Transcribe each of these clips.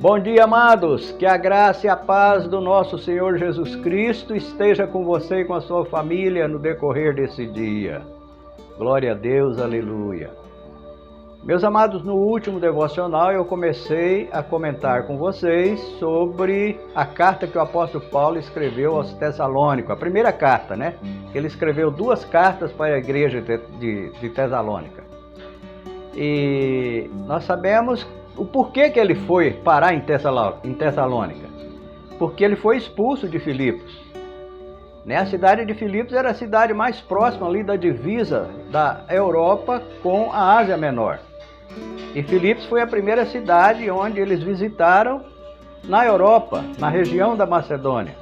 Bom dia, amados, que a graça e a paz do nosso Senhor Jesus Cristo esteja com você e com a sua família no decorrer desse dia. Glória a Deus, aleluia. Meus amados, no último devocional eu comecei a comentar com vocês sobre a carta que o apóstolo Paulo escreveu aos Tessalônicos, a primeira carta, né? Ele escreveu 2 cartas para a igreja de Tessalônica. E nós sabemos o porquê que ele foi parar em Tessalônica. Porque ele foi expulso de Filipos. A cidade de Filipos era a cidade mais próxima ali da divisa da Europa com a Ásia Menor. E Filipos foi a primeira cidade onde eles visitaram na Europa, na região da Macedônia.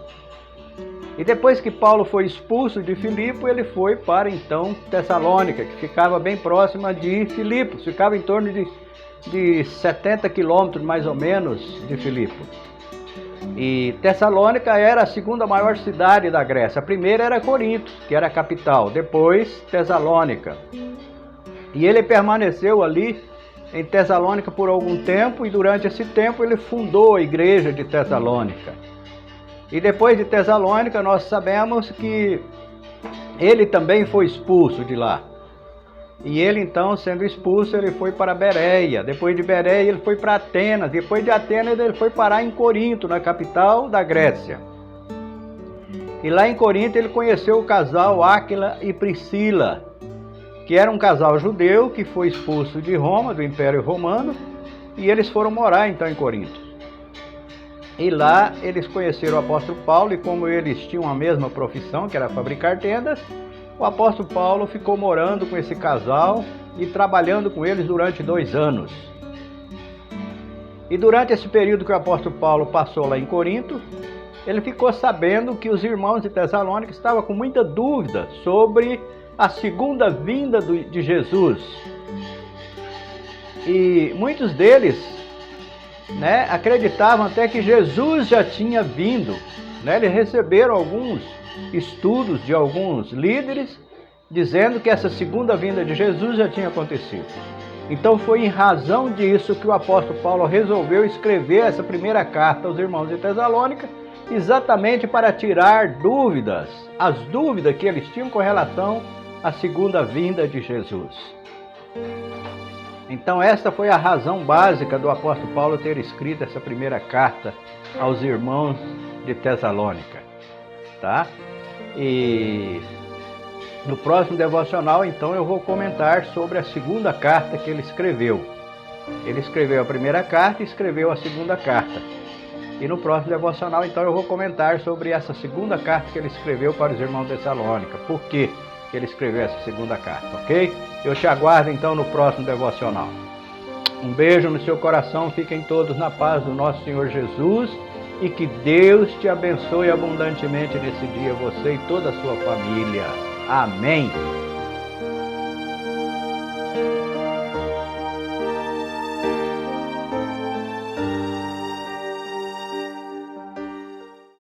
E depois que Paulo foi expulso de Filipe, ele foi para então Tessalônica, que ficava bem próxima de Filipos, ficava em torno de 70 quilômetros mais ou menos de Filipe. E Tessalônica era a segunda maior cidade da Grécia. A primeira era Corinto, que era a capital, depois Tessalônica. E ele permaneceu ali em Tessalônica por algum tempo, e durante esse tempo ele fundou a igreja de Tessalônica. E depois de Tessalônica nós sabemos que ele também foi expulso de lá. E ele então, sendo expulso, ele foi para Bereia. Depois de Bereia ele foi para Atenas. Depois de Atenas ele foi parar em Corinto, na capital da Grécia. E lá em Corinto ele conheceu o casal Áquila e Priscila, que era um casal judeu que foi expulso de Roma, do Império Romano, e eles foram morar então em Corinto. E lá eles conheceram o apóstolo Paulo, e como eles tinham a mesma profissão, que era fabricar tendas, o apóstolo Paulo ficou morando com esse casal e trabalhando com eles durante 2 anos. E durante esse período que o apóstolo Paulo passou lá em Corinto, ele ficou sabendo que os irmãos de Tessalônica estavam com muita dúvida sobre a segunda vinda de Jesus. E muitos deles acreditavam até que Jesus já tinha vindo. Eles receberam alguns estudos de alguns líderes dizendo que essa segunda vinda de Jesus já tinha acontecido. Então foi em razão disso que o apóstolo Paulo resolveu escrever essa primeira carta aos irmãos de Tessalônica, exatamente para tirar dúvidas, as dúvidas que eles tinham com relação à segunda vinda de Jesus. Então esta foi a razão básica do apóstolo Paulo ter escrito essa primeira carta aos irmãos de Tessalônica, tá? E no próximo devocional, então, eu vou comentar sobre a segunda carta que ele escreveu. Ele escreveu a primeira carta e escreveu a segunda carta. E no próximo devocional, então, eu vou comentar sobre essa segunda carta que ele escreveu para os irmãos de Tessalônica. Por que ele escreveu essa segunda carta, ok? Eu te aguardo, então, no próximo devocional. Um beijo no seu coração, fiquem todos na paz do nosso Senhor Jesus, e que Deus te abençoe abundantemente nesse dia, você e toda a sua família. Amém.